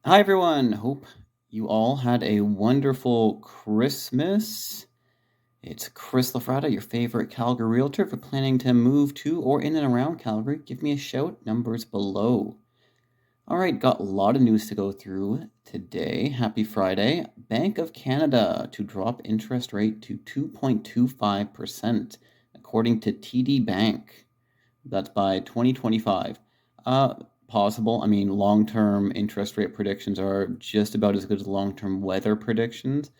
Hi, everyone. Hope you all had a wonderful Christmas. It's Chris Lafratta, your favorite Calgary realtor. If you're planning to move to or in and around Calgary, give me a shout. Numbers below. All right, got a lot of news to go through today. Happy Friday. Bank of Canada to drop interest rate to 2.25%, according to TD Bank. That's by 2025. Possible. I mean, long-term interest rate predictions are just about as good as long-term weather predictions,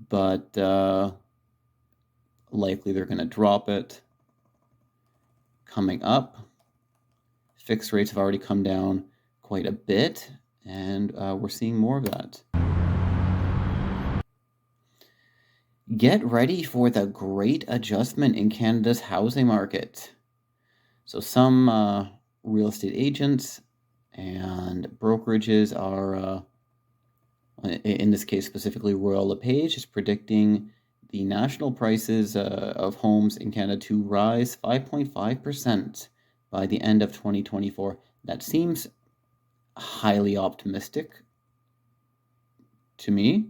but likely they're going to drop it. Coming up, fixed rates have already come down quite a bit, and we're seeing more of that. Get ready for the great adjustment in Canada's housing market. So some real estate agents and brokerages are, in this case specifically Royal LePage, is predicting the national prices of homes in Canada to rise 5.5% by the end of 2024. That seems highly optimistic to me.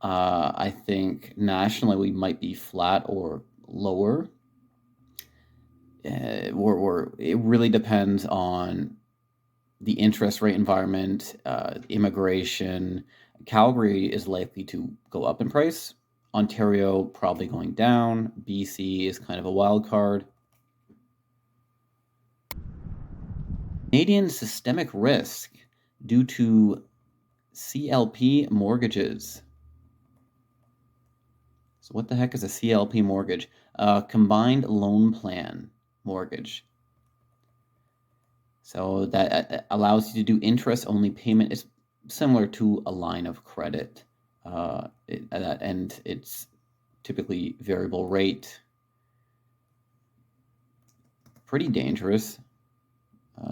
I think nationally we might be flat or lower. It really depends on the interest rate environment, immigration. Calgary is likely to go up in price. Ontario probably going down. BC is kind of a wild card. Canadian systemic risk due to CLP mortgages. So what the heck is a CLP mortgage? Combined loan plan mortgage. So that allows you to do interest-only payment. It's similar to a line of credit, and it's typically variable rate. Pretty dangerous,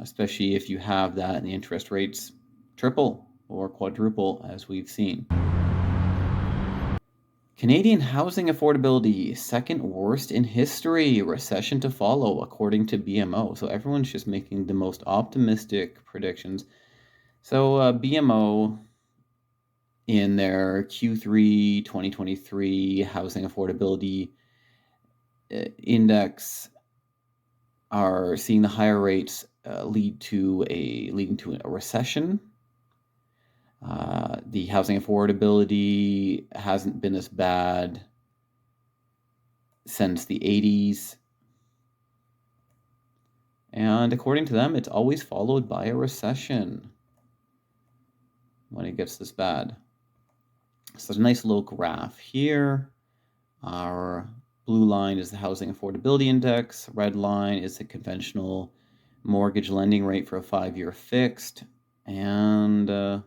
especially if you have that and the interest rates triple or quadruple, as we've seen. Canadian housing affordability, second worst in history, recession to follow, according to BMO. So everyone's just making the most optimistic predictions. So BMO, in their Q3 2023 housing affordability index, are seeing the higher rates leading to a recession. The housing affordability hasn't been this bad since the 80s. And according to them, it's always followed by a recession when it gets this bad. So there's a nice little graph here. Our blue line is the housing affordability index. Red line is the conventional mortgage lending rate for a 5-year fixed. And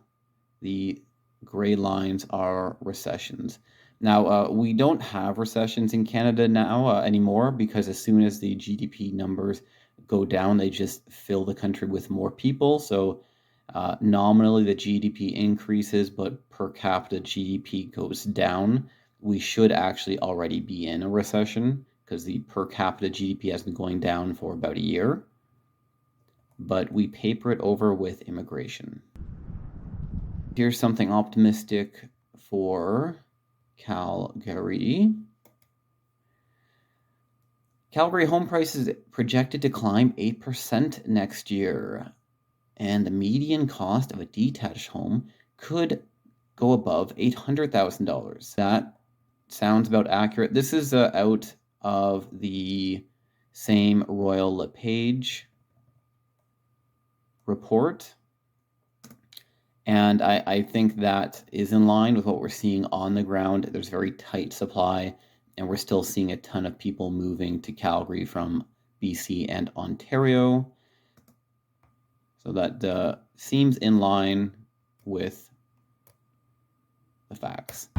the gray lines are recessions. Now, we don't have recessions in Canada now anymore, because as soon as the GDP numbers go down, they just fill the country with more people. So nominally the GDP increases, but per capita GDP goes down. We should actually already be in a recession, because the per capita GDP has been going down for about a year. But we paper it over with immigration. Here's something optimistic for Calgary. Calgary home prices projected to climb 8% next year, and the median cost of a detached home could go above $800,000. That sounds about accurate. This is out of the same Royal LePage report. And I think that is in line with what we're seeing on the ground. There's very tight supply, and we're still seeing a ton of people moving to Calgary from BC and Ontario. So that seems in line with the facts.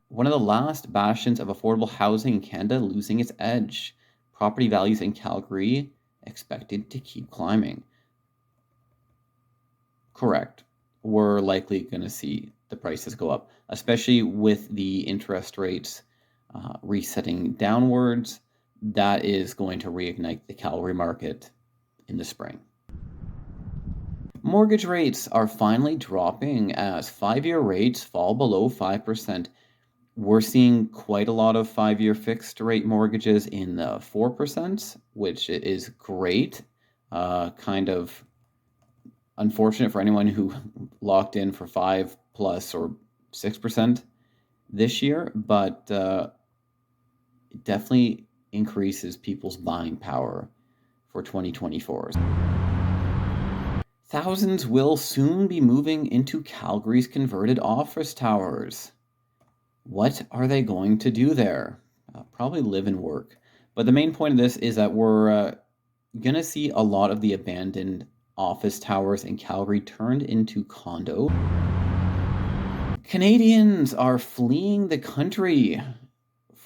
One of the last bastions of affordable housing in Canada losing its edge. Property values in Calgary expected to keep climbing. Correct. We're likely going to see the prices go up, especially with the interest rates resetting downwards. That is going to reignite the Calgary market in the spring. Mortgage rates are finally dropping as 5-year rates fall below 5%. We're seeing quite a lot of 5-year fixed rate mortgages in the 4%, which is great. Kind of unfortunate for anyone who locked in for 5 plus or 6% this year, but it definitely increases people's buying power for 2024. Thousands will soon be moving into Calgary's converted office towers. What are they going to do there? Probably live and work. But the main point of this is that we're going to see a lot of the abandoned office towers in Calgary turned into condo. Canadians are fleeing the country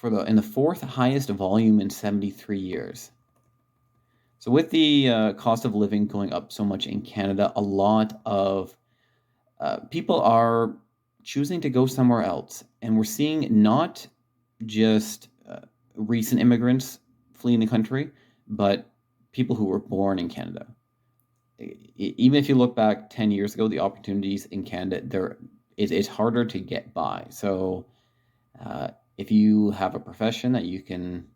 in the fourth highest volume in 73 years. So with the cost of living going up so much in Canada, a lot of people are choosing to go somewhere else. And we're seeing not just recent immigrants fleeing the country, but people who were born in Canada. Even if you look back 10 years ago, the opportunities in Canada, it's harder to get by. So if you have a profession that you can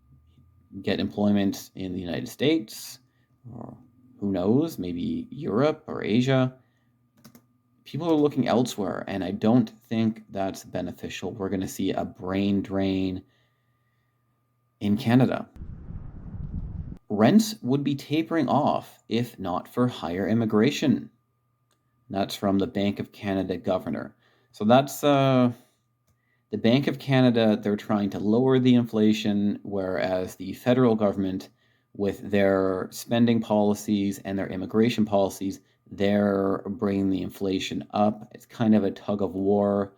get employment in the United States, or who knows, maybe Europe or Asia, people are looking elsewhere, and I don't think that's beneficial. We're going to see a brain drain in Canada. Rents would be tapering off if not for higher immigration. That's from the Bank of Canada governor. So that's the Bank of Canada. They're trying to lower the inflation, whereas the federal government, with their spending policies and their immigration policies, they're bringing the inflation up. It's kind of a tug of war,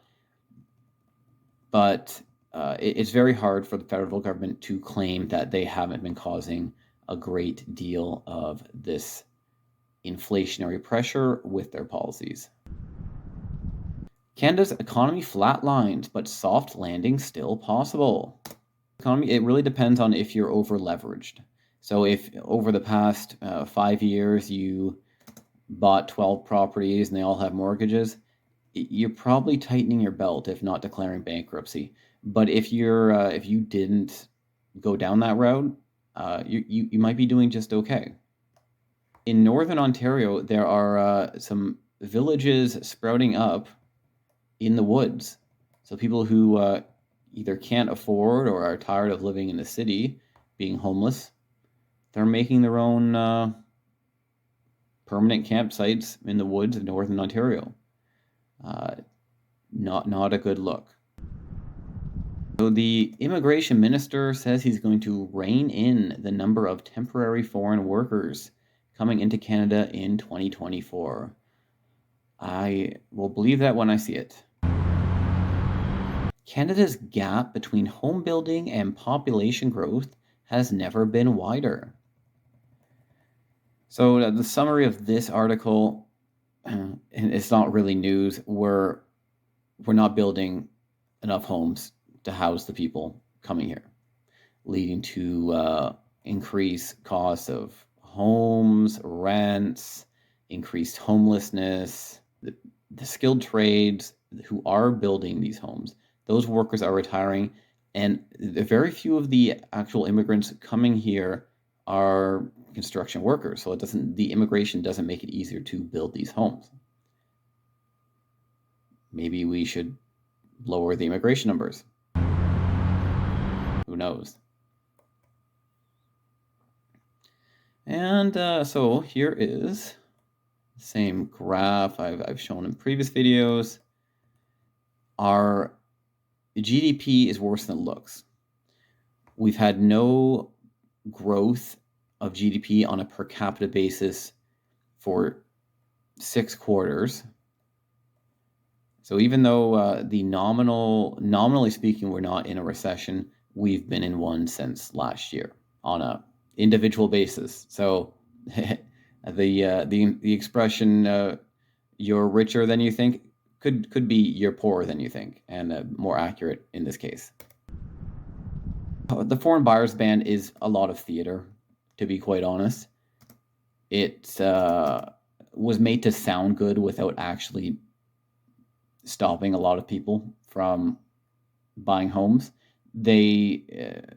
but it's very hard for the federal government to claim that they haven't been causing a great deal of this inflationary pressure with their policies. Canada's economy flatlines, but soft landing still possible. Economy, it really depends on if you're over leveraged. So if over the past 5 years you bought 12 properties and they all have mortgages, you're probably tightening your belt, if not declaring bankruptcy. But if you didn't go down that route, you might be doing just okay. In Northern Ontario, there are some villages sprouting up in the woods. So people who either can't afford or are tired of living in the city, being homeless, they're making their own permanent campsites in the woods of Northern Ontario. Not a good look. So the immigration minister says he's going to rein in the number of temporary foreign workers coming into Canada in 2024. I will believe that when I see it. Canada's gap between home building and population growth has never been wider. So the summary of this article, and it's not really news, we're not building enough homes to house the people coming here, leading to increased costs of homes, rents, increased homelessness. The skilled trades who are building these homes, those workers are retiring, and very few of the actual immigrants coming here are construction workers. So the immigration doesn't make it easier to build these homes. Maybe we should lower the immigration numbers. Who knows? And so here is the same graph I've shown in previous videos. Our GDP is worse than it looks. We've had no growth of GDP on a per capita basis for 6 quarters. So even though nominally speaking, we're not in a recession, we've been in one since last year on a individual basis. So the expression "you're richer than you think" could be "you're poorer than you think," and more accurate in this case. The foreign buyers ban is a lot of theater, to be quite honest. It was made to sound good without actually stopping a lot of people from buying homes. They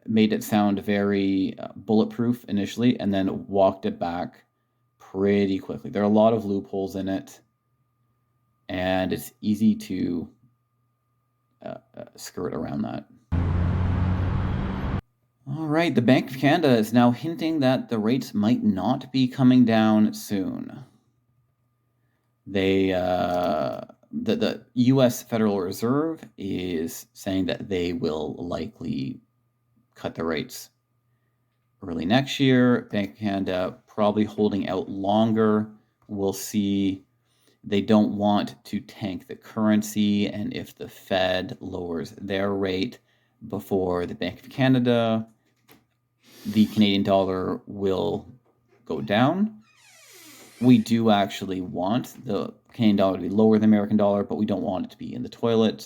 made it sound very bulletproof initially and then walked it back pretty quickly. There are a lot of loopholes in it, and it's easy to skirt around that. All right, the Bank of Canada is now hinting that the rates might not be coming down soon. The U.S. Federal Reserve is saying that they will likely cut the rates early next year. Bank of Canada probably holding out longer. We'll see. They don't want to tank the currency, and if the Fed lowers their rate before the Bank of Canada, the Canadian dollar will go down. We do actually want the Canadian dollar to be lower than the American dollar, but we don't want it to be in the toilet.